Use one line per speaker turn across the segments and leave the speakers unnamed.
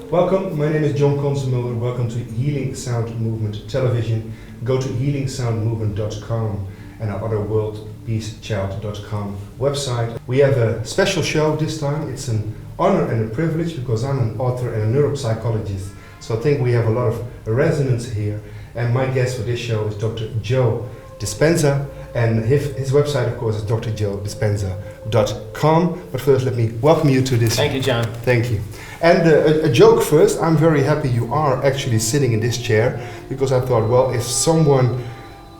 Welcome, my name is John Consemulder. Welcome to Healing Sound Movement Television. Go to HealingSoundMovement.com and our other worldpeacechild.com website. We have a special show this time. It's an honor and a privilege because I'm an author and a neuropsychologist. So I think we have a lot of resonance here. And my guest for this show is Dr. Joe Dispenza. And his website, of course, is drjoedispenza.com. But first, let me welcome you to this.
Thank you, John.
Thank you. And a joke first. I'm very happy you are actually sitting in this chair because I thought, well, if someone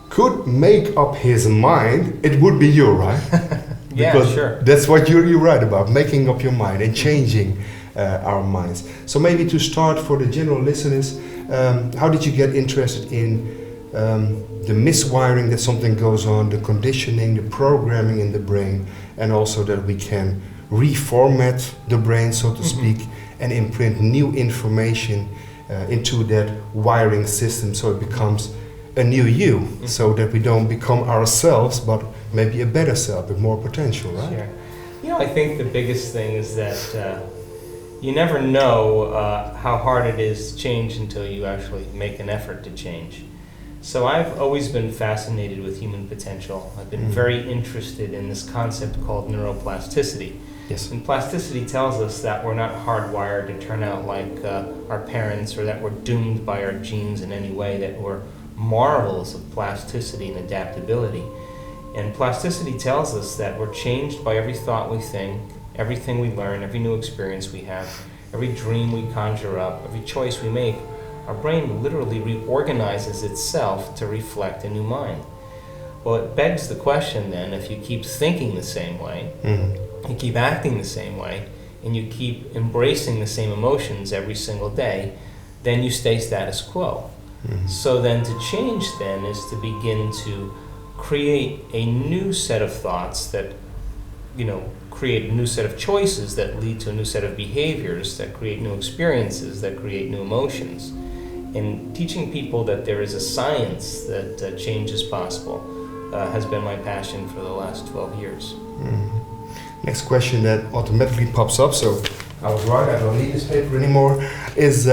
could make up his mind, it would be you, right?
Yeah, sure.
That's what you write about, making up your mind and changing our minds. So maybe to start for the general listeners, how did you get interested in the miswiring that something goes on, the conditioning, the programming in the brain, and also that we can reformat the brain, so to speak, and imprint new information into that wiring system so it becomes a new you, so that we don't become ourselves, but maybe a better self with more potential, right?
Sure. You know, I think the biggest thing is that you never know how hard it is to change until you actually make an effort to change. So I've always been fascinated with human potential. I've been very interested in this concept called neuroplasticity.
Yes.
And plasticity tells us that we're not hardwired to turn out like our parents, or that we're doomed by our genes in any way, that we're marvels of plasticity and adaptability. And plasticity tells us that we're changed by every thought we think, everything we learn, every new experience we have, every dream we conjure up, every choice we make. Our brain literally reorganizes itself to reflect a new mind. Well, it begs the question then, if you keep thinking the same way, you keep acting the same way, and you keep embracing the same emotions every single day, then you stay status quo. So then to change then is to begin to create a new set of thoughts that, create a new set of choices that lead to a new set of behaviors, that create new experiences, that create new emotions. And teaching people that there is a science that change is possible has been my passion for the last 12 years.
Next question that automatically pops up, so I was right, I don't need this paper anymore, is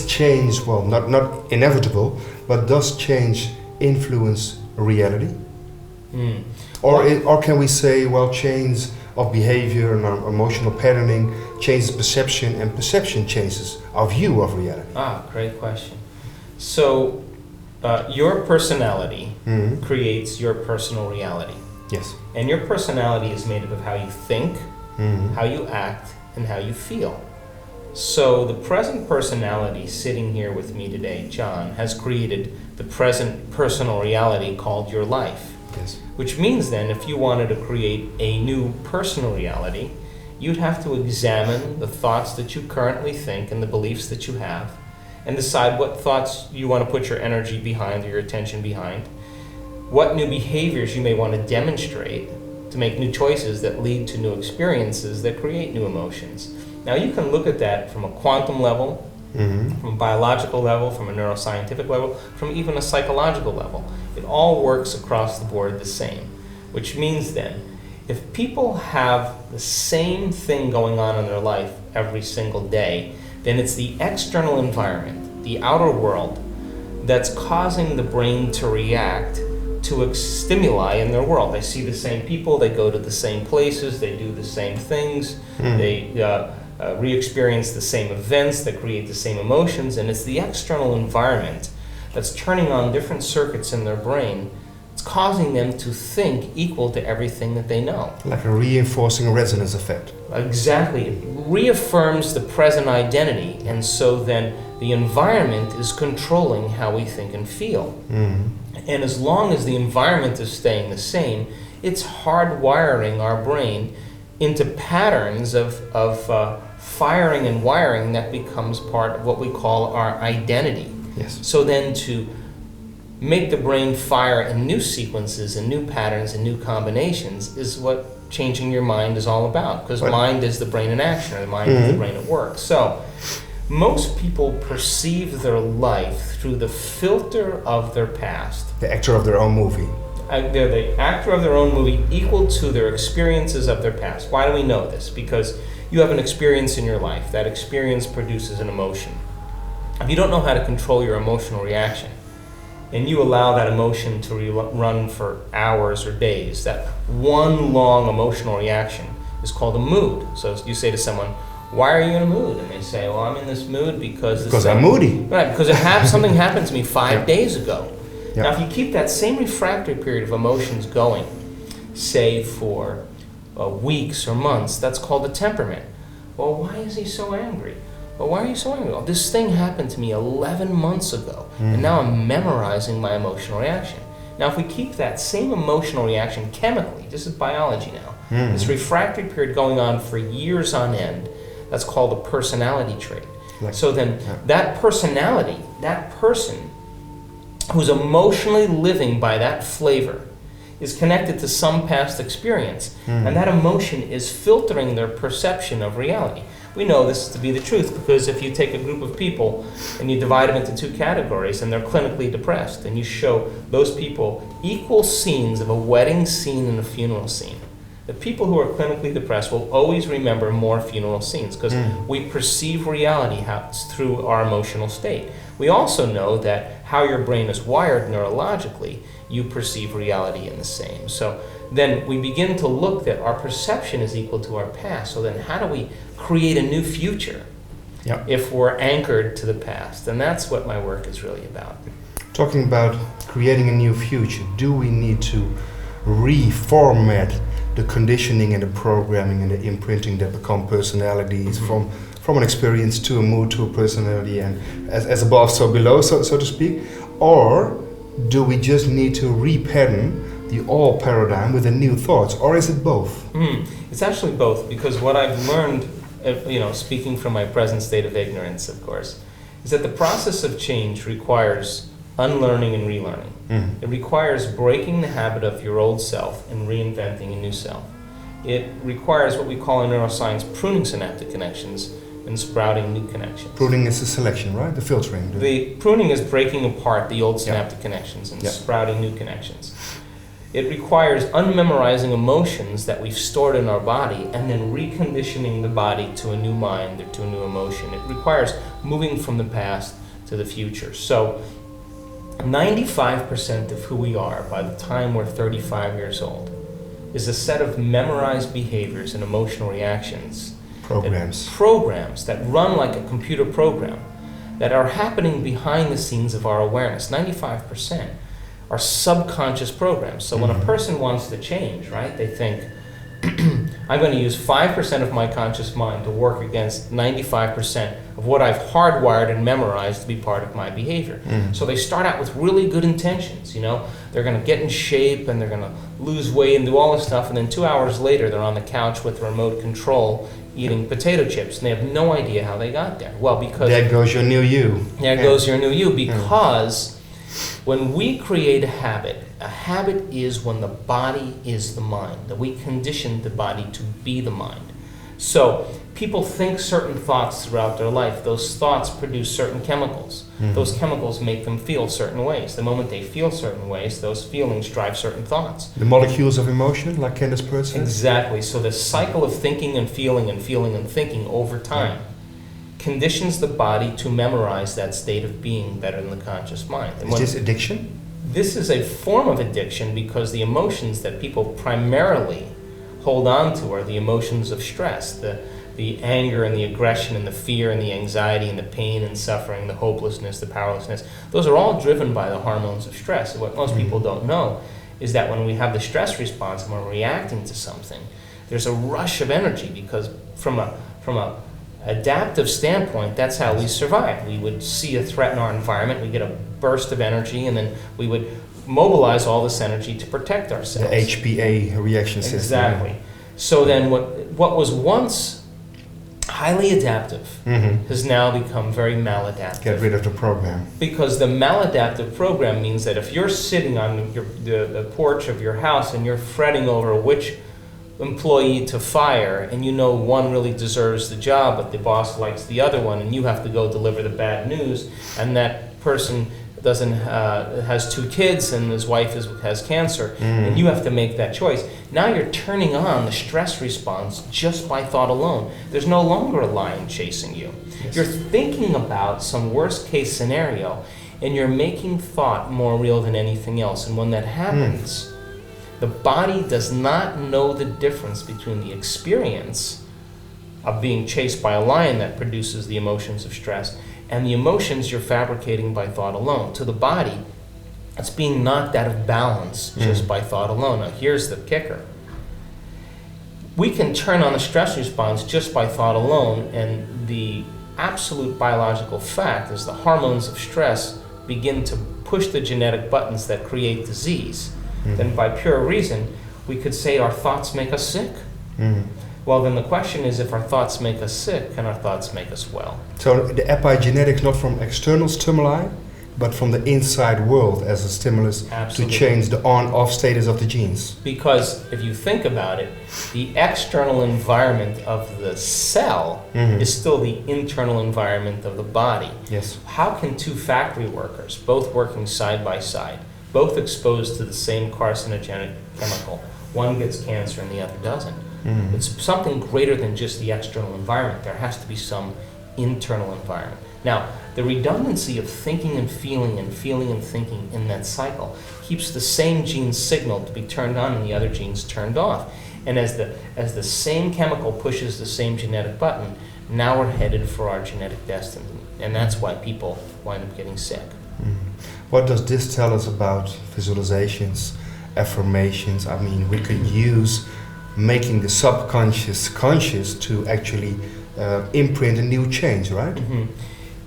change, well, not inevitable, but does change influence reality? Or can we say, well, change of behavior and our emotional patterning changes perception, and perception changes our view of reality?
Great question. So your personality creates your personal reality.
Yes.
And your personality is made up of how you think, how you act, and how you feel. So the present personality sitting here with me today, John, has created the present personal reality called your life.
Yes.
Which means then, if you wanted to create a new personal reality, you'd have to examine the thoughts that you currently think and the beliefs that you have, and decide what thoughts you want to put your energy behind or your attention behind, what new behaviors you may want to demonstrate to make new choices that lead to new experiences that create new emotions. Now you can look at that from a quantum level, from a biological level, from a neuroscientific level, from even a psychological level. It all works across the board the same, which means then, if people have the same thing going on in their life every single day, then it's the external environment, the outer world, that's causing the brain to react to stimuli in their world. They see the same people, they go to the same places, they do the same things, they re-experience the same events that create the same emotions, and it's the external environment that's turning on different circuits in their brain. It's causing them to think equal to everything that they know.
Like a reinforcing resonance effect.
Exactly. It reaffirms the present identity, and so then the environment is controlling how we think and feel. And as long as the environment is staying the same, it's hardwiring our brain into patterns of firing and wiring that becomes part of what we call our identity.
Yes.
So then to make the brain fire in new sequences and new patterns and new combinations is what changing your mind is all about, because mind is the brain in action, or the mind is the brain at work. So most people perceive their life through the filter of their past.
The actor of their own movie.
they're the actor of their own movie equal to their experiences of their past. Why do we know this? Because you have an experience in your life. That experience produces an emotion. If you don't know how to control your emotional reaction, and you allow that emotion to run for hours or days, that one long emotional reaction is called a mood. So you say to someone, why are you in a mood? And they say, well, I'm in this mood because
I'm moody.
Right, because something happened to me 5 days ago.
Yeah.
Now, if you keep that same refractory period of emotions going, say for weeks or months, that's called a temperament. Well, why is he so angry? Well, why are you so angry? Well, this thing happened to me 11 months ago, and now I'm memorizing my emotional reaction. Now, if we keep that same emotional reaction chemically, this is biology now, this refractory period going on for years on end, that's called a personality trait. So then that personality, that person who's emotionally living by that flavor is connected to some past experience, and that emotion is filtering their perception of reality. We know this to be the truth because if you take a group of people and you divide them into two categories and they're clinically depressed and you show those people equal scenes of a wedding scene and a funeral scene, the people who are clinically depressed will always remember more funeral scenes because we perceive reality through our emotional state. We also know that how your brain is wired neurologically, you perceive reality in the same. So then we begin to look that our perception is equal to our past. So then how do we create a new future if we're anchored to the past? And that's what my work is really about.
Talking about creating a new future, do we need to reformat the conditioning and the programming and the imprinting that become personalities from an experience to a mood to a personality, and as above so below, so to speak? Or do we just need to repattern the old paradigm with the new thoughts, or is it both?
It's actually both, because what I've learned, speaking from my present state of ignorance, of course, is that the process of change requires unlearning and relearning. It requires breaking the habit of your old self and reinventing a new self. It requires what we call in neuroscience pruning synaptic connections and sprouting new connections.
Pruning is the selection, right? The filtering.
The pruning is breaking apart the old synaptic connections and sprouting new connections. It requires unmemorizing emotions that we've stored in our body and then reconditioning the body to a new mind or to a new emotion. It requires moving from the past to the future. So 95% of who we are by the time we're 35 years old is a set of memorized behaviors and emotional reactions. Programs that run like a computer program that are happening behind the scenes of our awareness. 95% are subconscious programs. So when a person wants to change, right, they think, I'm going to use 5% of my conscious mind to work against 95% of what I've hardwired and memorized to be part of my behavior. So they start out with really good intentions, They're going to get in shape and they're going to lose weight and do all this stuff, and then 2 hours later they're on the couch with remote control eating potato chips, and they have no idea how they got there. Well, because...
There goes your new you.
There goes your new you, because when we create a habit is when the body is the mind, that we condition the body to be the mind. So people think certain thoughts throughout their life. Those thoughts produce certain chemicals. Those chemicals make them feel certain ways. The moment they feel certain ways, those feelings drive certain thoughts.
The molecules of emotion, like Candace Pert says?
Exactly. So the cycle of thinking and feeling and feeling and thinking over time conditions the body to memorize that state of being better than the conscious mind.
Is this addiction?
This is a form of addiction because the emotions that people primarily hold on to are the emotions of stress, the anger and the aggression and the fear and the anxiety and the pain and suffering, the hopelessness, the powerlessness. Those are all driven by the hormones of stress. And what most people don't know is that when we have the stress response and we're reacting to something, there's a rush of energy, because from a adaptive standpoint, that's how we survive. We would see a threat in our environment, we get a burst of energy, and then we would mobilize all this energy to protect ourselves.
The HPA reaction system.
Exactly. So then what was once highly adaptive has now become very maladaptive.
Get rid of the program.
Because the maladaptive program means that if you're sitting on the porch of your house and you're fretting over which employee to fire, and one really deserves the job but the boss likes the other one, and you have to go deliver the bad news, and that person has 2 kids and his wife has cancer, and you have to make that choice. Now you're turning on the stress response just by thought alone. There's no longer a lion chasing you. Yes. You're thinking about some worst case scenario, and you're making thought more real than anything else. And when that happens, the body does not know the difference between the experience of being chased by a lion that produces the emotions of stress and the emotions you're fabricating by thought alone. To the body, it's being knocked out of balance just by thought alone. Now, here's the kicker. We can turn on the stress response just by thought alone, and the absolute biological fact is the hormones of stress begin to push the genetic buttons that create disease. Then by pure reason, we could say our thoughts make us sick. Well, then the question is, if our thoughts make us sick, can our thoughts make us well?
So the epigenetics not from external stimuli, but from the inside world as a stimulus to change the on-off status of the genes.
Because if you think about it, the external environment of the cell is still the internal environment of the body.
Yes. How
can 2 factory workers, both working side by side, both exposed to the same carcinogenic chemical, one gets cancer and the other doesn't? It's something greater than just the external environment. There has to be some internal environment. Now, the redundancy of thinking and feeling and feeling and thinking in that cycle keeps the same genes signaled to be turned on and the other genes turned off. And as the same chemical pushes the same genetic button, now we're headed for our genetic destiny. And that's why people wind up getting sick.
What does this tell us about visualizations, affirmations? I mean, we could use making the subconscious conscious to actually imprint a new change, right?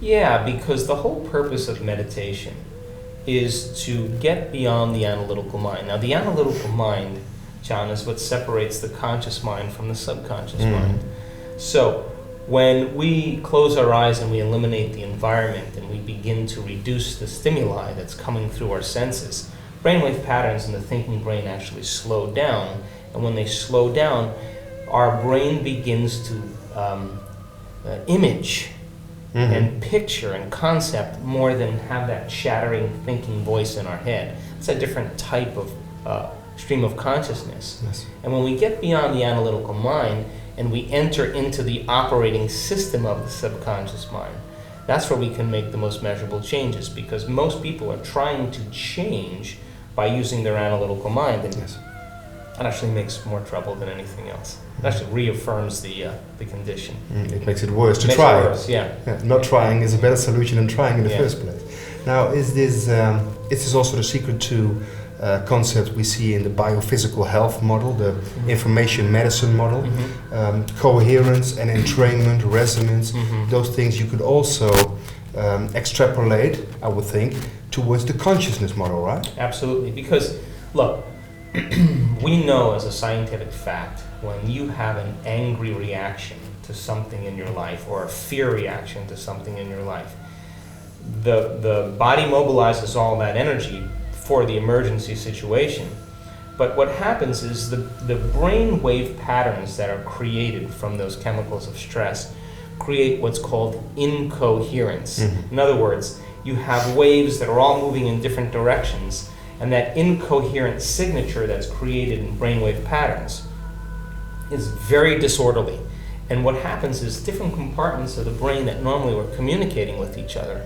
Yeah, because the whole purpose of meditation is to get beyond the analytical mind. Now, the analytical mind, John, is what separates the conscious mind from the subconscious mind. So when we close our eyes and we eliminate the environment and we begin to reduce the stimuli that's coming through our senses, brainwave patterns in the thinking brain actually slow down. And when they slow down, our brain begins to image and picture and concept more than have that chattering thinking voice in our head. It's a different type of stream of consciousness. Yes. And when we get beyond the analytical mind and we enter into the operating system of the subconscious mind, that's where we can make the most measurable changes, because most people are trying to change by using their analytical mind. And that actually makes more trouble than anything else. It actually reaffirms the condition.
It makes it worse to try.
Worse, yeah.
Not trying is a better solution than trying in the first place. Now, is this also the secret to concept we see in the biophysical health model, the information medicine model, coherence and entrainment, resonance, those things you could also extrapolate, I would think, towards the consciousness model, right?
Absolutely, because look, we know as a scientific fact, when you have an angry reaction to something in your life or a fear reaction to something in your life, the body mobilizes all that energy for the emergency situation. But what happens is the brain wave patterns that are created from those chemicals of stress create what's called incoherence. In other words, you have waves that are all moving in different directions, and that incoherent signature that's created in brainwave patterns is very disorderly. And what happens is different compartments of the brain that normally were communicating with each other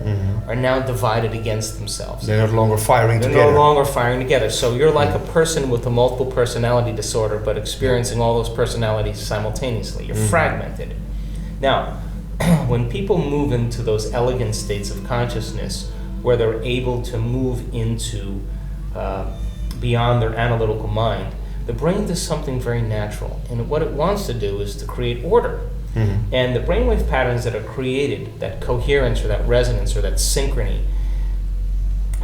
are now divided against themselves.
They're no longer firing together.
They're no longer firing together. So you're like a person with a multiple personality disorder, but experiencing all those personalities simultaneously. You're fragmented. Now, when people move into those elegant states of consciousness where they're able to move into beyond their analytical mind, the brain does something very natural, and what it wants to do is to create order. And the brainwave patterns that are created, that coherence or that resonance or that synchrony,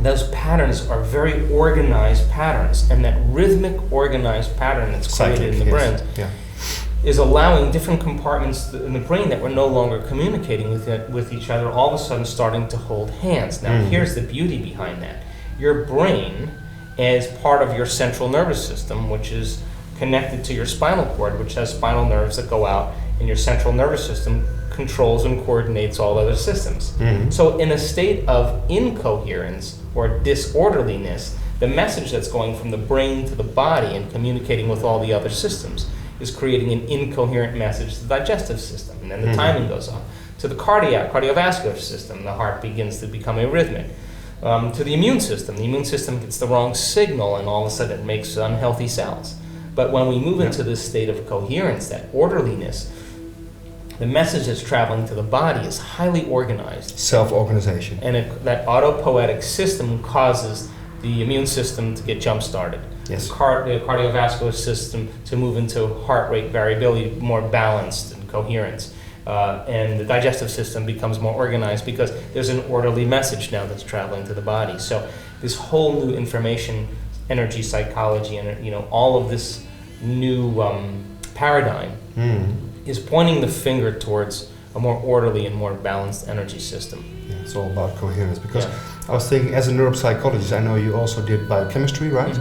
those patterns are very organized patterns, and that rhythmic organized pattern that's created in the brain is allowing different compartments in the brain that were no longer communicating with each other all of a sudden starting to hold hands. Now here's the beauty behind that. Your brain as part of your central nervous system, which is connected to your spinal cord, which has spinal nerves that go out, and your central nervous system controls and coordinates all other systems. So in a state of incoherence, or disorderliness, the message that's going from the brain to the body and communicating with all the other systems is creating an incoherent message to the digestive system, and then the timing goes off. To the cardiovascular system, the heart begins to become arrhythmic. To the immune system gets the wrong signal, and all of a sudden it makes unhealthy cells. But when we move into this state of coherence, that orderliness, the message that's traveling to the body is highly organized.
Self-organization.
And that autopoietic system causes the immune system to get jump-started.
Yes.
The cardiovascular system to move into heart rate variability, more balanced and coherence. And the digestive system becomes more organized because there's an orderly message now that's traveling to the body. So this whole new information, energy, psychology, and all of this new paradigm is pointing the finger towards a more orderly and more balanced energy system.
Yeah, it's all about coherence. Because I was thinking, as a neuropsychologist, I know you also did biochemistry, right?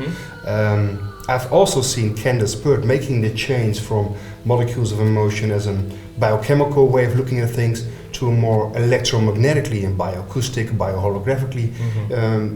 I've also seen Candace Pert making the change from molecules of emotion as a biochemical way of looking at things to a more electromagnetically and bioacoustic, bioholographically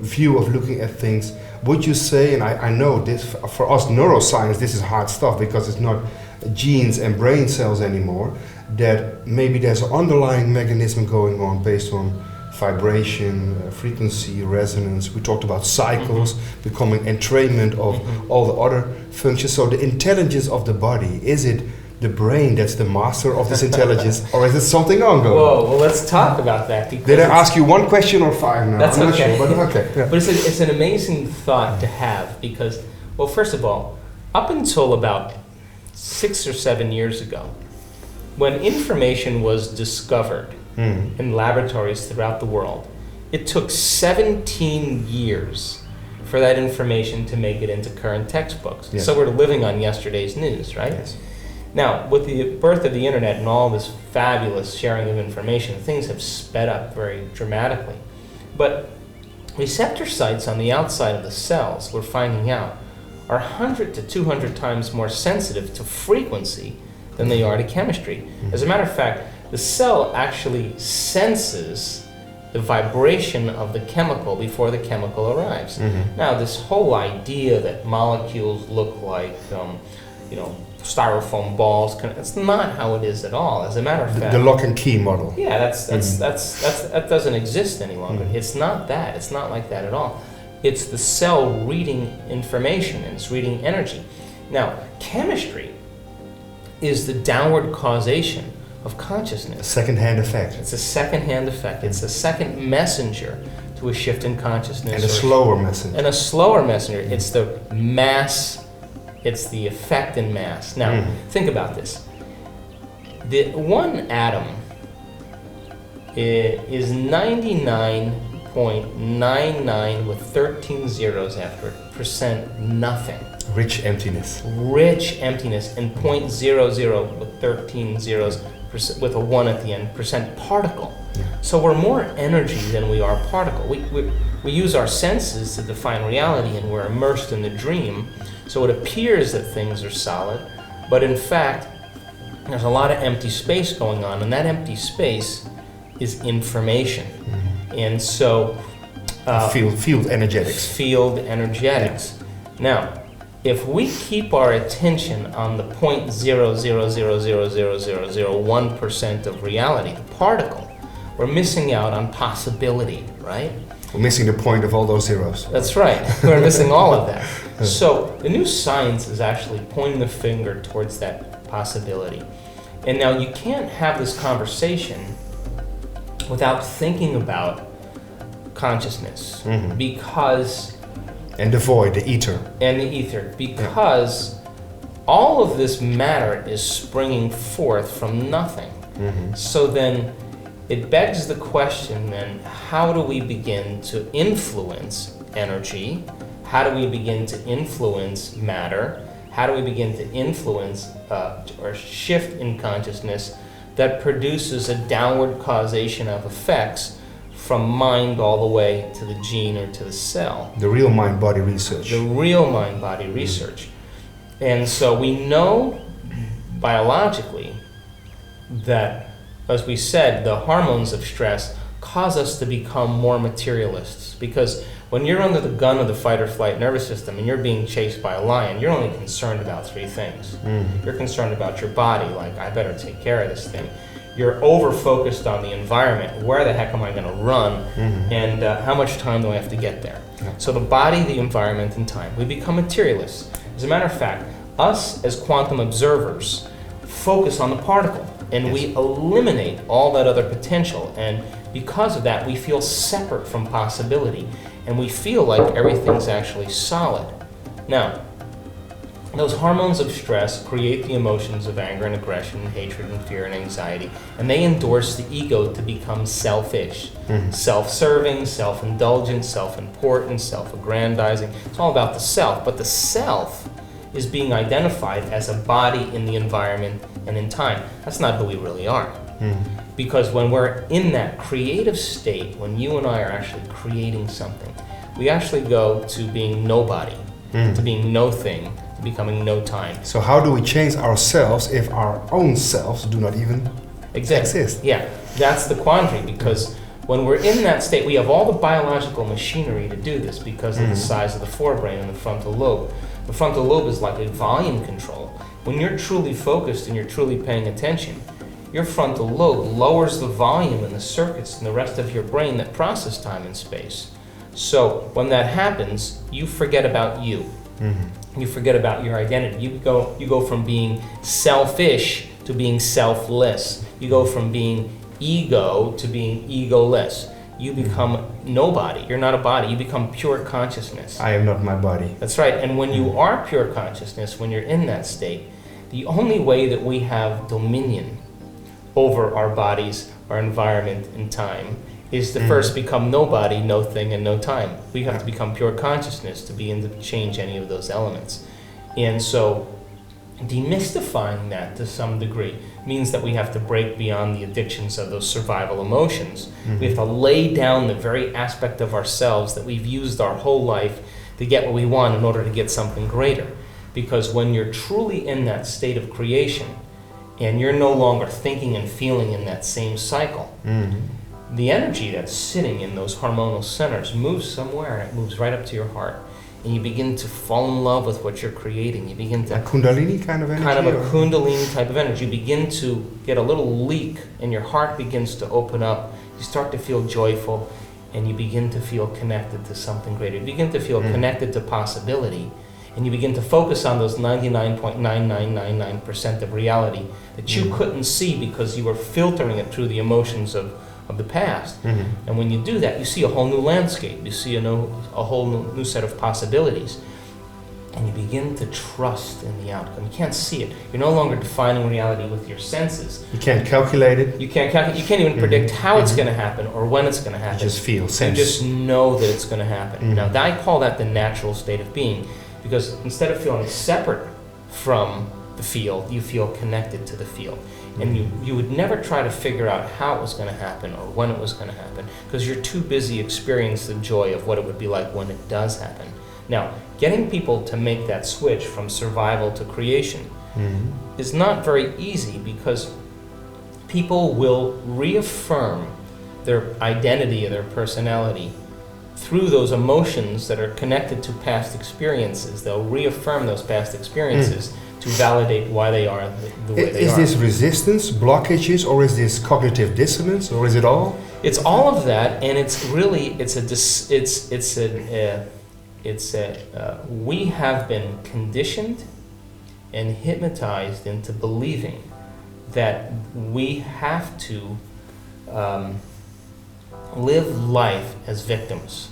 view of looking at things. Would you say, and I know this, for us neuroscience, this is hard stuff because it's not genes and brain cells anymore, that maybe there's an underlying mechanism going on based on vibration, frequency, resonance. We talked about cycles, becoming entrainment of all the other functions. So the intelligence of the body, is it the brain that's the master of this intelligence, or is it something ongoing?
Whoa, well, let's talk about that.
Did I ask you one question or five now?
That's
I'm
okay.
not sure, but okay. Yeah.
But it's an amazing thought to have because, well, first of all, up until about 6 or 7 years ago, when information was discovered in laboratories throughout the world, it took 17 years for that information to make it into current textbooks.
Yes.
So we're living on yesterday's news, right?
Yes.
Now, with the birth of the internet and all this fabulous sharing of information, things have sped up very dramatically. But receptor sites on the outside of the cells, we're finding out, are 100 to 200 times more sensitive to frequency than they are to chemistry. As a matter of fact, the cell actually senses the vibration of the chemical before the chemical arrives. Now, this whole idea that molecules look like, styrofoam balls, it's not how it is at all. As a matter of fact,
the lock and key model.
Yeah, that doesn't exist any longer. It's not that. It's not like that at all. It's the cell reading information and it's reading energy. Now, chemistry is the downward causation of consciousness.
Second-hand effect.
It's a second-hand effect. It's a second messenger to a shift in consciousness.
And a slower messenger.
And a slower messenger. It's the mass, it's the effect in mass. Now, think about this. The one atom is 99.99 with 13 zeros after it, percent nothing.
Rich emptiness.
Rich emptiness, and 0.00 with 13 zeros with a 1 at the end, percent particle. So we're more energy than we are particle. We use our senses to define reality, and we're immersed in the dream. So it appears that things are solid, but in fact, there's a lot of empty space going on, and that empty space is information. And so
field energetics.
Field energetics. Now, if we keep our attention on the 0.000000001% of reality, the particle, we're missing out on possibility, right?
We're missing the point of all those zeros.
That's right. We're missing all of that. So the new science is actually pointing the finger towards that possibility. And now you can't have this conversation without thinking about consciousness, because...
And the void, the ether.
And the ether, because all of this matter is springing forth from nothing. So then it begs the question then, how do we begin to influence energy? How do we begin to influence matter? How do we begin to influence or shift in consciousness that produces a downward causation of effects from mind all the way to the gene or to the cell?
The real mind-body research.
The real mind-body research. And so we know biologically that, as we said, the hormones of stress cause us to become more materialists, because When you're under the gun of the fight or flight nervous system and you're being chased by a lion, you're only concerned about three things. You're concerned about your body, like, I better take care of this thing. You're over-focused on the environment. Where the heck am I going to run? And how much time do I have to get there? So the body, the environment, and time. We become materialists. As a matter of fact, us as quantum observers focus on the particle, and we eliminate all that other potential. And because of that, we feel separate from possibility. And we feel like everything's actually solid. Now, those hormones of stress create the emotions of anger and aggression, and hatred and fear and anxiety, and they endorse the ego to become selfish, self-serving, self-indulgent, self-important, self-aggrandizing. It's all about the self, but the self is being identified as a body in the environment and in time. That's not who we really are. Because when we're in that creative state, when you and I are actually creating something, we actually go to being nobody, to being no thing, to becoming no time.
So how do we change ourselves if our own selves do not even exist?
Yeah, that's the quandary, because when we're in that state, we have all the biological machinery to do this because of the size of the forebrain and the frontal lobe. The frontal lobe is like a volume control. When you're truly focused and you're truly paying attention, your frontal lobe lowers the volume in the circuits in the rest of your brain that process time and space. So when that happens, you forget about you. You forget about your identity. You go from being selfish to being selfless. You go from being ego to being egoless. You become nobody. You're not a body. You become pure consciousness.
I am not my body.
That's right. And when you are pure consciousness, when you're in that state, the only way that we have dominion over our bodies, our environment, and time is to first become nobody, no thing, and no time. We have to become pure consciousness to begin to change any of those elements. And so demystifying that to some degree means that we have to break beyond the addictions of those survival emotions. We have to lay down the very aspect of ourselves that we've used our whole life to get what we want in order to get something greater. Because when you're truly in that state of creation and you're no longer thinking and feeling in that same cycle, the energy that's sitting in those hormonal centers moves somewhere, and it moves right up to your heart. And you begin to fall in love with what you're creating. You begin to...
A Kundalini kind of energy?
Kind of a Kundalini type of energy. You begin to get a little leak, and your heart begins to open up. You start to feel joyful, and you begin to feel connected to something greater. You begin to feel connected to possibility, and you begin to focus on those 99.9999% of reality that you couldn't see because you were filtering it through the emotions of the past. And when you do that, you see a whole new landscape. You see a whole new set of possibilities. And you begin to trust in the outcome. You can't see it. You're no longer defining reality with your senses.
You can't calculate it.
You can't calculate. You can't even predict how it's going to happen or when it's going to happen.
You just feel, sense.
You just know that it's going to happen. Now, I call that the natural state of being, because instead of feeling separate from the field, you feel connected to the field. And you would never try to figure out how it was going to happen or when it was going to happen, because you're too busy experiencing the joy of what it would be like when it does happen. Now, getting people to make that switch from survival to creation is not very easy, because people will reaffirm their identity or their personality through those emotions that are connected to past experiences. They'll reaffirm those past experiences to validate why they are the way they are.
Is this resistance, blockages, or is this cognitive dissonance, or is it all?
It's all of that, and it's really we have been conditioned and hypnotized into believing that we have to live life as victims.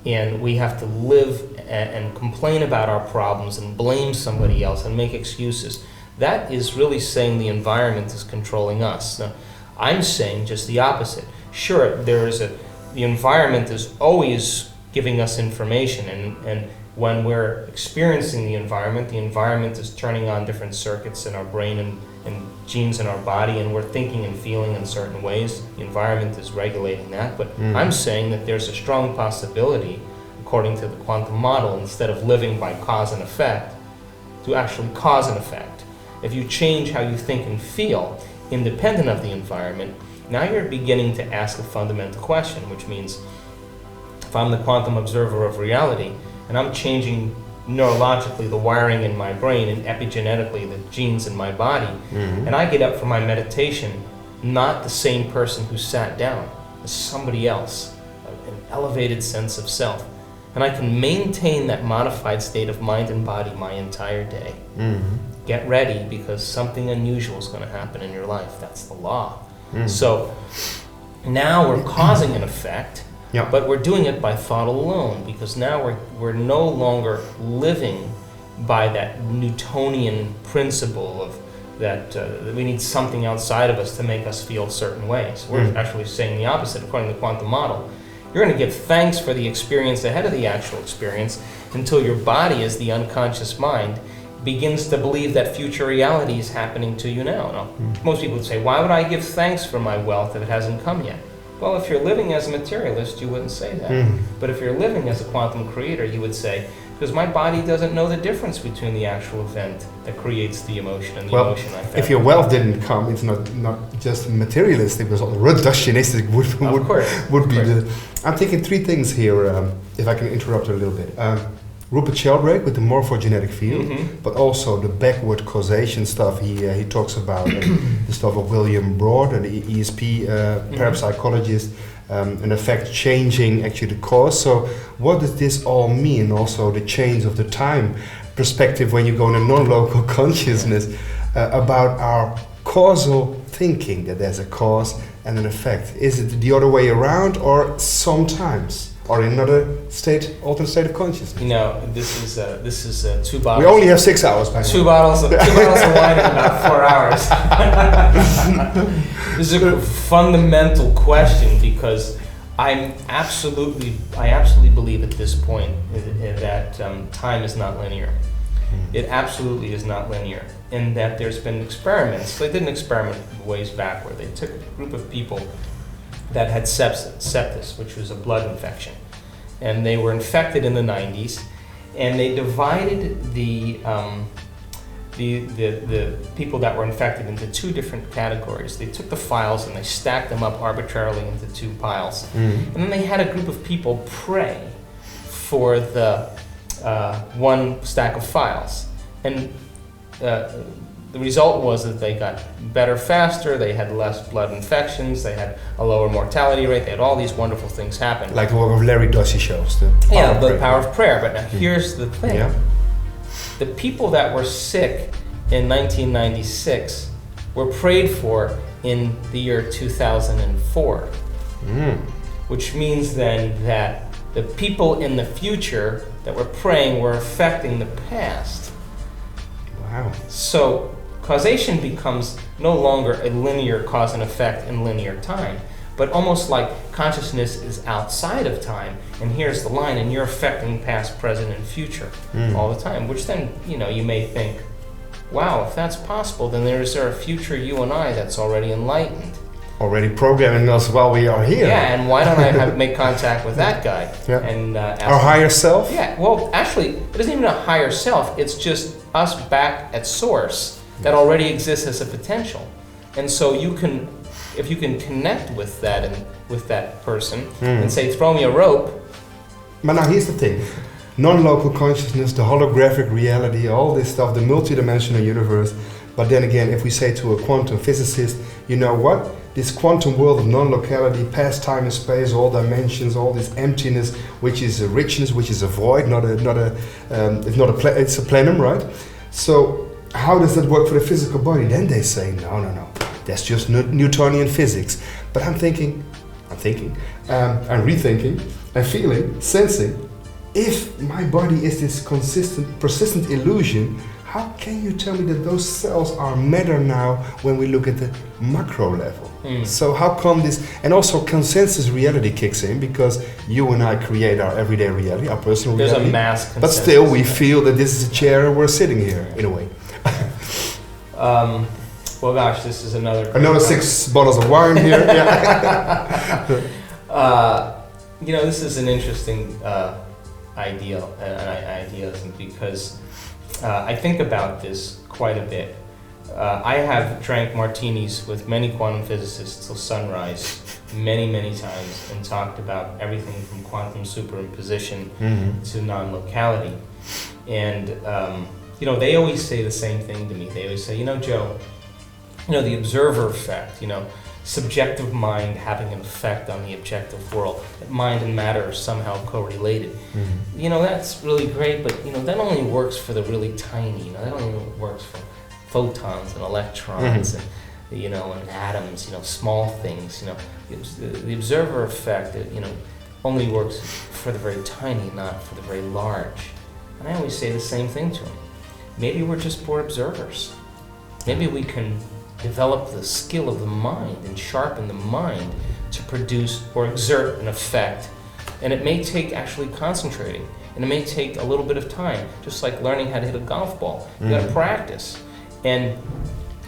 And we have to live and complain about our problems and blame somebody else and make excuses. That is really saying the environment is controlling us. Now, I'm saying just the opposite. Sure, the environment is always giving us information, and when we're experiencing the environment is turning on different circuits in our brain and genes in our body, and we're thinking and feeling in certain ways. The environment is regulating that, but I'm saying that there's a strong possibility, according to the quantum model, instead of living by cause and effect, to actually cause and effect. If you change how you think and feel, independent of the environment, now you're beginning to ask a fundamental question, which means, if I'm the quantum observer of reality, and I'm changing neurologically the wiring in my brain and epigenetically the genes in my body, and I get up for my meditation, not the same person who sat down, as somebody else, an elevated sense of self. And I can maintain that modified state of mind and body my entire day. Get ready, because something unusual is going to happen in your life. That's the law. So now we're causing an effect, but we're doing it by thought alone, because now we're no longer living by that Newtonian principle of that we need something outside of us to make us feel certain ways. We're actually saying the opposite, according to the quantum model. You're going to give thanks for the experience ahead of the actual experience until your body, as the unconscious mind, begins to believe that future reality is happening to you now. Most people would say, why would I give thanks for my wealth if it hasn't come yet? Well, if you're living as a materialist, you wouldn't say that. But if you're living as a quantum creator, you would say, because my body doesn't know the difference between the actual event that creates the emotion and the emotion I felt.
If your wealth didn't come, it's not just materialistic, but also reductionistic would be the... I'm thinking three things here, if I can interrupt a little bit. Rupert Sheldrake with the morphogenetic field, but also the backward causation stuff he talks about, the stuff of William Broad, an ESP parapsychologist, an effect changing actually the cause. So what does this all mean? Also the change of the time perspective when you go in a non-local consciousness about our causal thinking, that there's a cause and an effect. Is it the other way around, or sometimes? Or in another state, alternate state of consciousness.
You know, this is 2 bottles.
We only have 6 hours. By
two bottles of wine in about 4 hours. This is a fundamental question, because I absolutely believe at this point that time is not linear. It absolutely is not linear, and that there's been experiments. They did an experiment ways back where they took a group of people that had sepsis, which was a blood infection. And they were infected in the 90s, and they divided the people that were infected into 2 different categories. They took the files and they stacked them up arbitrarily into 2 piles. And then they had a group of people pray for the one stack of files. And the result was that they got better faster, they had less blood infections, they had a lower mortality rate, they had all these wonderful things happen.
Like the work of Larry Dossey shows. The
power of prayer. But now here's the thing. The people that were sick in 1996 were prayed for in the year 2004. Which means then that the people in the future that were praying were affecting the past.
Wow.
So causation becomes no longer a linear cause and effect in linear time, but almost like consciousness is outside of time, and here's the line, and you're affecting past, present, and future all the time, which then, you may think, wow, if that's possible, then is there a future you and I that's already enlightened?
Already programming us while we are here.
Yeah, and why don't I make contact with that guy? And
our higher self?
Yeah, well, actually, it isn't even a higher self, it's just us back at source that already exists as a potential. And so if you can connect with that and with that person and say, throw me a rope.
But now here's the thing. Non-local consciousness, the holographic reality, all this stuff, the multidimensional universe. But then again, if we say to a quantum physicist, you know what? This quantum world of non-locality, past time and space, all dimensions, all this emptiness, which is a richness, which is a void, it's a plenum, right? So how does that work for the physical body? Then they say, no, that's just Newtonian physics. But I'm thinking, I'm rethinking, and feeling, sensing, if my body is this persistent illusion, how can you tell me that those cells are matter now when we look at the macro level? So how come this, and also consensus reality kicks in, because you and I create our everyday reality, our personal reality.
There's a mass consensus.
But still we feel that this is a chair and we're sitting here, in a way.
Well, gosh, this is another
6 bottles of wine here.
This is an interesting idealism, because I think about this quite a bit. I have drank martinis with many quantum physicists till sunrise many, many times and talked about everything from quantum superimposition to non-locality. And, they always say the same thing to me. They always say, Joe, the observer effect, subjective mind having an effect on the objective world, that mind and matter are somehow correlated. That's really great, but, that only works for the really tiny, that only works for photons and electrons and atoms, small things, the observer effect, only works for the very tiny, not for the very large. And I always say the same thing to them. Maybe we're just poor observers. Maybe we can develop the skill of the mind and sharpen the mind to produce or exert an effect. And it may take actually concentrating, and it may take a little bit of time, just like learning how to hit a golf ball. You gotta practice. And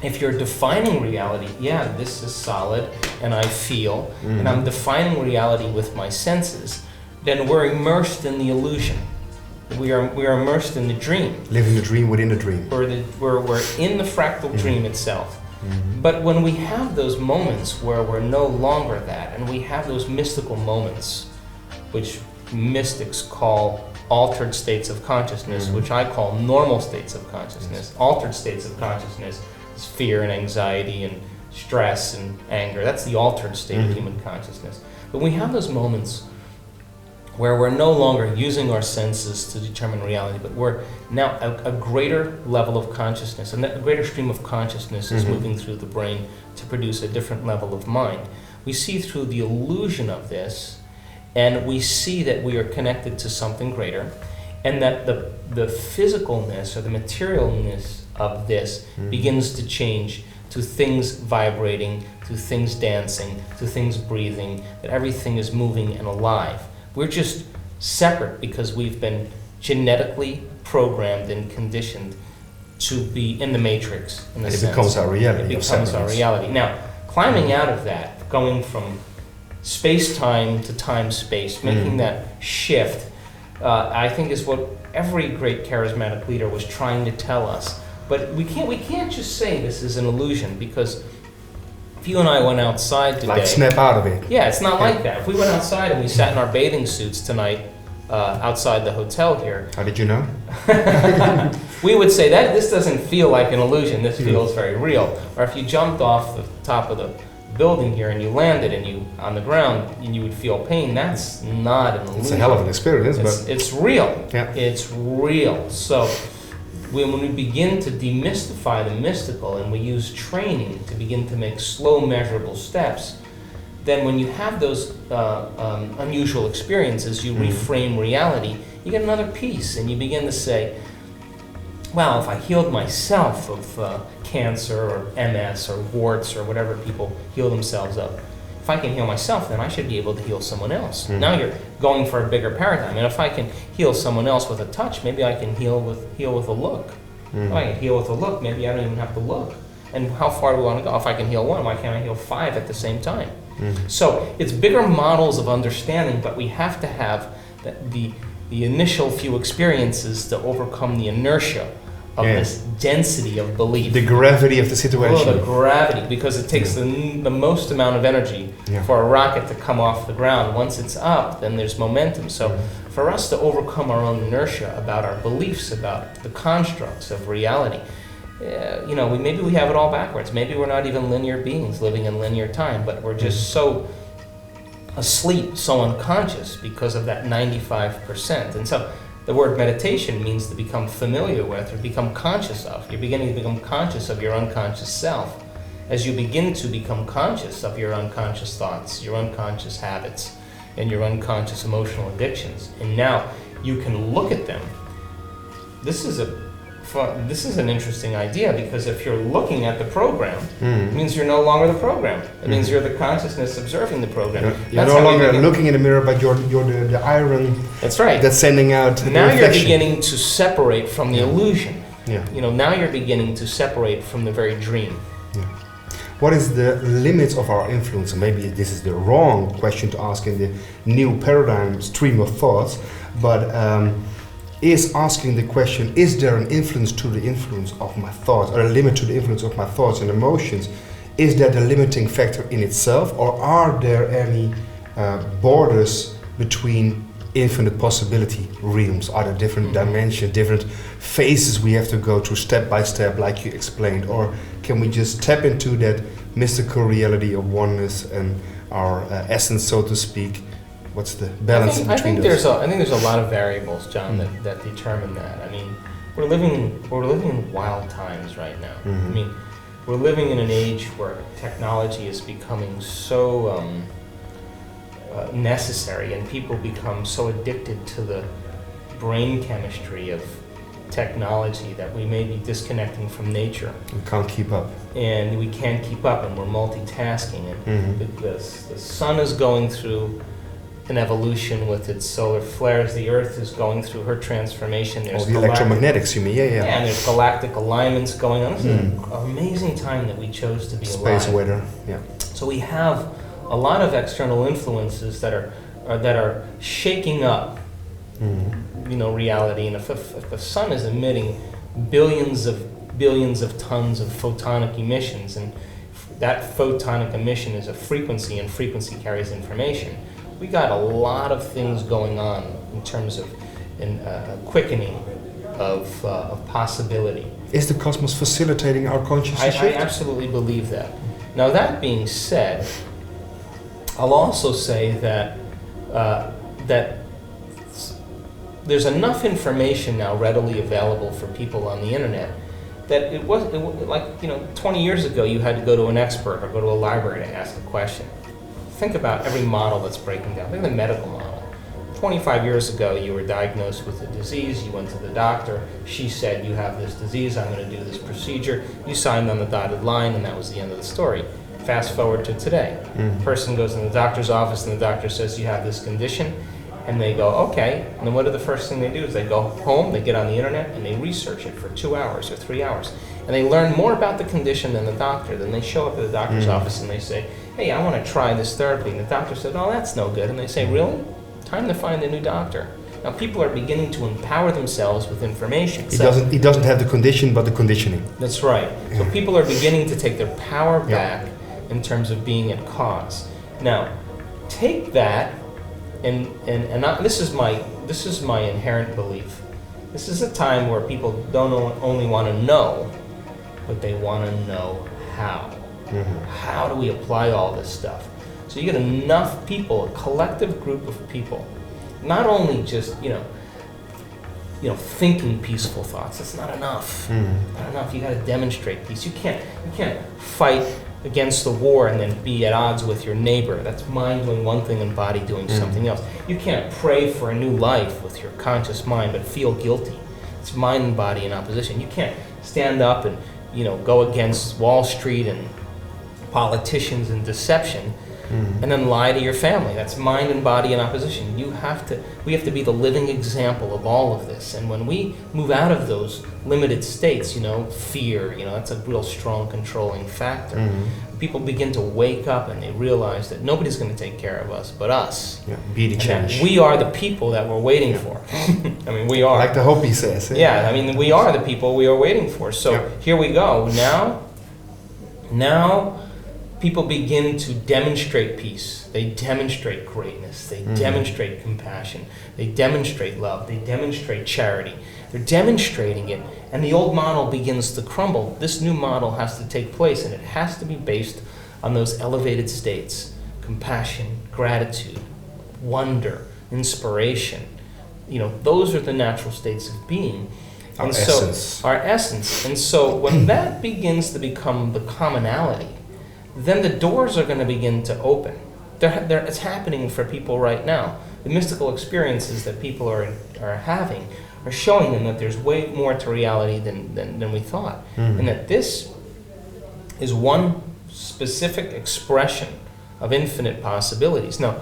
if you're defining reality, this is solid, and I feel, and I'm defining reality with my senses, then we're immersed in the illusion. We are immersed in the dream.
Living the dream within the dream.
We're in the fractal dream itself. But when we have those moments where we're no longer that, and we have those mystical moments, which mystics call altered states of consciousness, which I call normal states of consciousness. Altered states of consciousness is fear and anxiety and stress and anger. That's the altered state of human consciousness. But we have those moments where we're no longer using our senses to determine reality, but we're now a greater level of consciousness, and a greater stream of consciousness is moving through the brain to produce a different level of mind. We see through the illusion of this, and we see that we are connected to something greater, and that the physicalness or the materialness of this begins to change to things vibrating, to things dancing, to things breathing, that everything is moving and alive. We're just separate because we've been genetically programmed and conditioned to be in the matrix, in a sense.
It becomes our reality.
It becomes our reality. Now, climbing out of that, going from space-time to time-space, making that shift, I think is what every great charismatic leader was trying to tell us. But we can't just say this is an illusion, because if you and I went outside today...
Like snap out of it.
Yeah, it's not like that. If we went outside and we sat in our bathing suits tonight outside the hotel here...
How did you know?
We would say that this doesn't feel like an illusion, this feels very real. Or if you jumped off the top of the building here and you landed and you on the ground and you would feel pain, that's not an illusion.
It's a hell of an experience, but...
It's real.
Yeah.
It's real. So... when we begin to demystify the mystical and we use training to begin to make slow, measurable steps, then when you have those unusual experiences, you reframe reality, you get another piece, and you begin to say, well, if I healed myself of cancer or MS or warts or whatever people heal themselves of, if I can heal myself, then I should be able to heal someone else. Now you're going for a bigger paradigm. And if I can heal someone else with a touch, maybe I can heal with a look. If I can heal with a look, maybe I don't even have to look. And how far do we want to go? If I can heal one, why can't I heal 5 at the same time? So it's bigger models of understanding, but we have to have the initial few experiences to overcome the inertia of this density of belief.
The gravity of the situation.
Oh, the gravity, because it takes the most amount of energy for a rocket to come off the ground. Once it's up, then there's momentum. So for us to overcome our own inertia about our beliefs, about the constructs of reality, maybe we have it all backwards. Maybe we're not even linear beings living in linear time, but we're just so asleep, so unconscious because of that 95%. And so the word meditation means to become familiar with or become conscious of. You're beginning to become conscious of your unconscious self. As you begin to become conscious of your unconscious thoughts, your unconscious habits, and your unconscious emotional addictions, and now you can look at them. This is an interesting idea, because if you're looking at the program, it means you're no longer the program. It means you're the consciousness observing the program.
You're no longer looking in the mirror, but you're the iron.
That's right.
That's sending out the
now
reflection.
You're beginning to separate from the illusion.
Yeah.
Now you're beginning to separate from the very dream.
Yeah. What is the limits of our influence? And maybe this is the wrong question to ask in the new paradigm stream of thoughts, but is asking the question, is there an influence to the influence of my thoughts, or a limit to the influence of my thoughts and emotions? Is that a limiting factor in itself, or are there any borders between infinite possibility realms? Are there different dimensions, different phases we have to go through step by step, like you explained? Or can we just tap into that mystical reality of oneness and our essence, so to speak? What's the balance between those?
I think there's a lot of variables, John, that determine that. I mean, we're living in wild times right now. I mean, we're living in an age where technology is becoming so necessary, and people become so addicted to the brain chemistry of technology that we may be disconnecting from nature.
We can't keep up.
And we can't keep up, and we're multitasking. And the sun is going through an evolution with its solar flares. The Earth is going through her transformation. There's
the electromagnetics, you mean? Yeah.
And there's galactic alignments going on. This is an amazing time that we chose to be alive.
Space weather, yeah.
So we have a lot of external influences that are shaking up, reality. And if the sun is emitting billions of tons of photonic emissions, and that photonic emission is a frequency, and frequency carries information, we got a lot of things going on in terms of a quickening of possibility.
Is the cosmos facilitating our consciousness shift?
I absolutely believe that. Now, that being said, I'll also say that that there's enough information now readily available for people on the internet that it was like 20 years ago you had to go to an expert or go to a library to ask a question. Think about every model that's breaking down. Think of the medical model. 25 years ago, you were diagnosed with a disease, you went to the doctor, she said, you have this disease, I'm going to do this procedure, you signed on the dotted line, and that was the end of the story. Fast forward to today. Person goes in the doctor's office, and the doctor says, you have this condition, and they go, okay, and then what are the first thing they do is they go home, they get on the internet, and they research it for 2 hours or 3 hours, and they learn more about the condition than the doctor. Then they show up at the doctor's office, and they say, hey, I want to try this therapy. And the doctor said, oh, that's no good. And they say, really? Time to find a new doctor. Now, people are beginning to empower themselves with information.
He doesn't have the condition, but the conditioning.
That's right. So people are beginning to take their power back in terms of being at cause. Now, take that, and this is my inherent belief. This is a time where people don't only want to know, but they want to know how. How do we apply all this stuff? So you get enough people, a collective group of people, not only just thinking peaceful thoughts. That's not enough. Not enough. You got to demonstrate peace. You can't fight against the war and then be at odds with your neighbor. That's mind doing one thing and body doing something else. You can't pray for a new life with your conscious mind but feel guilty. It's mind and body in opposition. You can't stand up and go against Wall Street and politicians and deception and then lie to your family. That's mind and body in opposition. We have to be the living example of all of this. And when we move out of those limited states, fear, that's a real strong controlling factor. People begin to wake up and they realize that nobody's going to take care of us but us.
Be the change.
We are the people that we're waiting for. I mean, we are.
Like the Hopi says.
Yeah, I mean, we are the people we are waiting for. So here we go. Now people begin to demonstrate peace. They demonstrate greatness. They demonstrate compassion. They demonstrate love. They demonstrate charity. They're demonstrating it, and the old model begins to crumble. This new model has to take place, and it has to be based on those elevated states: compassion, gratitude, wonder, inspiration. Those are the natural states of being.
Our essence.
Our essence. And so when that begins to become the commonality, then the doors are going to begin to open. It's happening for people right now. The mystical experiences that people are having are showing them that there's way more to reality than we thought. And that this is one specific expression of infinite possibilities. Now,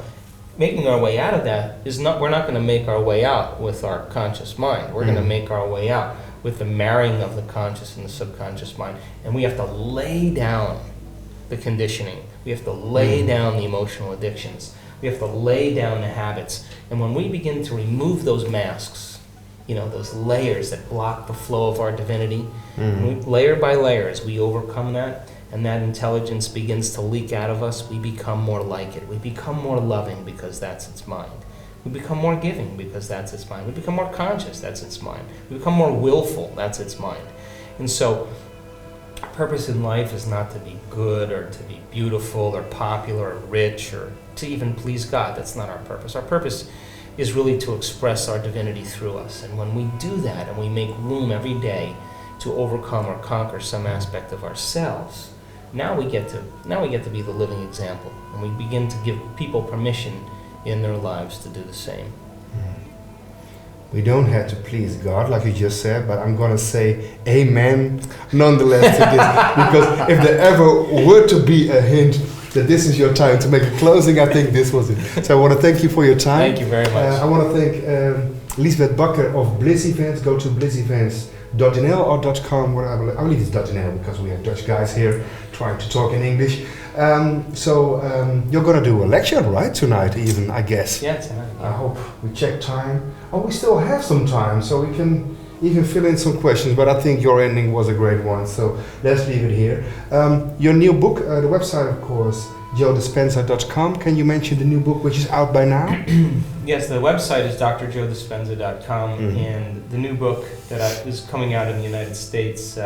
making our way out of that we're not going to make our way out with our conscious mind. We're going to make our way out with the marrying of the conscious and the subconscious mind. And we have to lay down the conditioning. We have to lay down the emotional addictions. We have to lay down the habits. And when we begin to remove those masks those layers that block the flow of our divinity. Layer by layer, as we overcome that, and that intelligence begins to leak out of us, we become more like it. We become more loving because that's its mind. We become more giving because that's its mind. We become more conscious, that's its mind. We become more willful, that's its mind. And so, our purpose in life is not to be good or to be beautiful or popular or rich or to even please God. That's not our purpose. Our purpose is really to express our divinity through us. And when we do that and we make room every day to overcome or conquer some aspect of ourselves, now we get to be the living example, and we begin to give people permission in their lives to do the same.
We don't have to please God, like you just said, but I'm going to say amen nonetheless to this, because if there ever were to be a hint that this is your time to make a closing, I think this was it. So I want to thank you for your time.
Thank you very much.
I want to thank Lisbeth Bakker of Bliss Events. Go to blissevents.nl or .com, where I believe it's .nl because we have Dutch guys here trying to talk in English. You're going to do a lecture, right, tonight even, I guess?
Yeah, tonight.
I hope we check time. Oh, we still have some time, so we can even fill in some questions, but I think your ending was a great one, so let's leave it here. Your new book, the website, of course, joedispenza.com. Can you mention the new book, which is out by now?
Yes, the website is drjoedispenza.com, and the new book that is coming out in the United States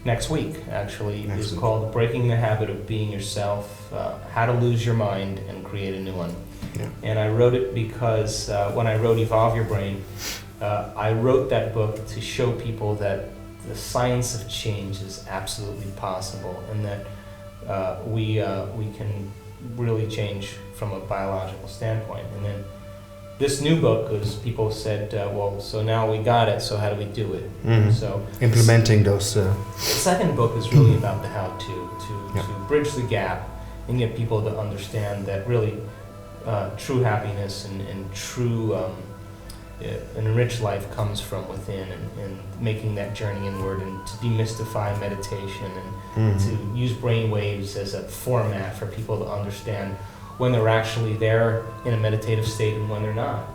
next week, actually, is called Breaking the Habit of Being Yourself, How to Lose Your Mind and Create a New One. Yeah. And I wrote it because when I wrote Evolve Your Brain, I wrote that book to show people that the science of change is absolutely possible, and that we can really change from a biological standpoint. And then this new book was, people said, well, so now we got it, so how do we do it? So
implementing those.
The second book is really about the how-to, to bridge the gap and get people to understand that really true happiness and true an enriched life comes from within, and making that journey inward, and to demystify meditation, and to use brain waves as a format for people to understand when they're actually there in a meditative state and when they're not,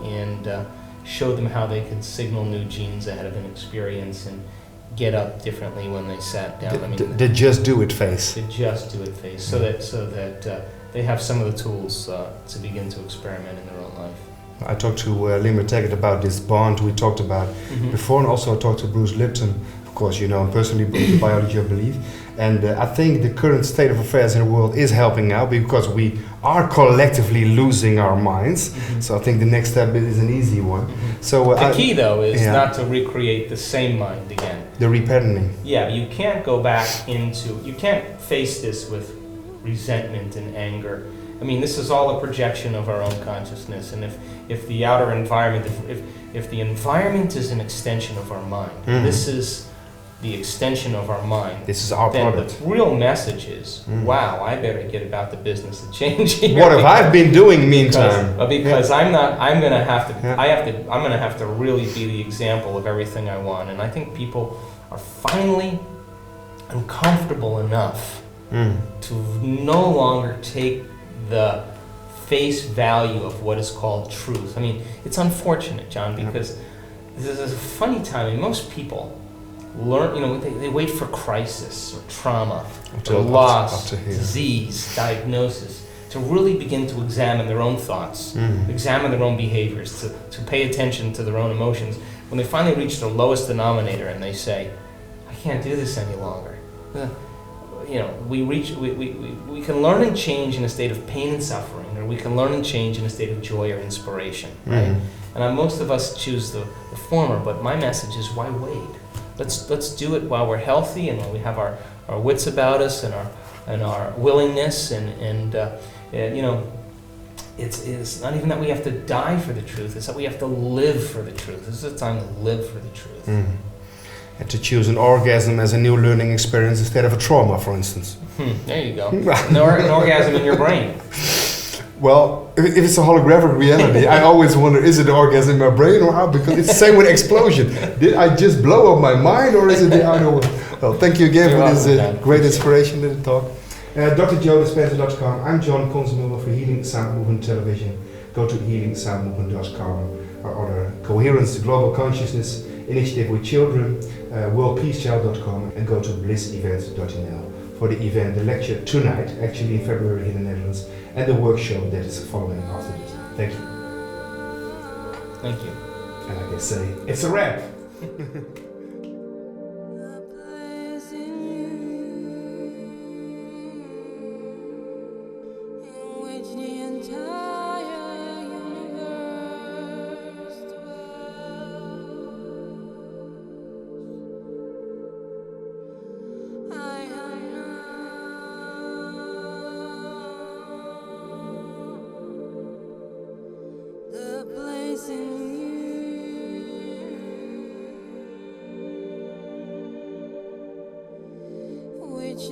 and show them how they can signal new genes ahead of an experience and get up differently when they sat down.
The just do it phase.
The just do it phase, so that they have some of the tools to begin to experiment in their own life.
I talked to Limmer Taggart about this bond we talked about before, and also I talked to Bruce Lipton. Of course, you know him personally, the biology of belief. And I think the current state of affairs in the world is helping now, because we are collectively losing our minds. So I think the next step is an easy one. So
the key, though, is not to recreate the same mind again.
The repatterning.
Yeah, you can't go back you can't face this with resentment and anger. I mean, this is all a projection of our own consciousness, and if the outer environment, if the environment is an extension of our mind, this is the extension of our mind.
This is our product.
The real message is, wow, I better get about the business of changing.
What have I been doing meantime?
Because I'm gonna have to really be the example of everything I want, and I think people are finally uncomfortable enough to no longer take the face value of what is called truth. I mean, it's unfortunate, John, because this is a funny time. I mean, most people learn, they wait for crisis or trauma or loss, disease, diagnosis to really begin to examine their own thoughts, examine their own behaviors, to pay attention to their own emotions. When they finally reach the lowest denominator and they say, I can't do this any longer. We can learn and change in a state of pain and suffering, or we can learn and change in a state of joy or inspiration, right? And most of us choose the former, but my message is, why wait? Let's do it while we're healthy and while we have our wits about us and our willingness, and it's not even that we have to die for the truth, it's that we have to live for the truth. This is a time to live for the truth.
And to choose an orgasm as a new learning experience instead of a trauma, for instance.
There you go. An orgasm in your brain.
Well, if it's a holographic reality, I always wonder, is it an orgasm in my brain or how? Because it's the same with explosion. Did I just blow up my mind, or is it the other one? Well, thank you again for this great inspiration in the talk. drjoedispenza.com. I'm John Consemulder for Healing Sound Movement Television. Go to HealingSoundMovement.com. our other Coherence to Global Consciousness initiative with children, worldpeacechild.com, and go to blissevents.nl for the event, the lecture tonight, actually in February in the Netherlands, and the workshop that is following after this. Thank you.
Thank you.
And I can say, it's a wrap!
Which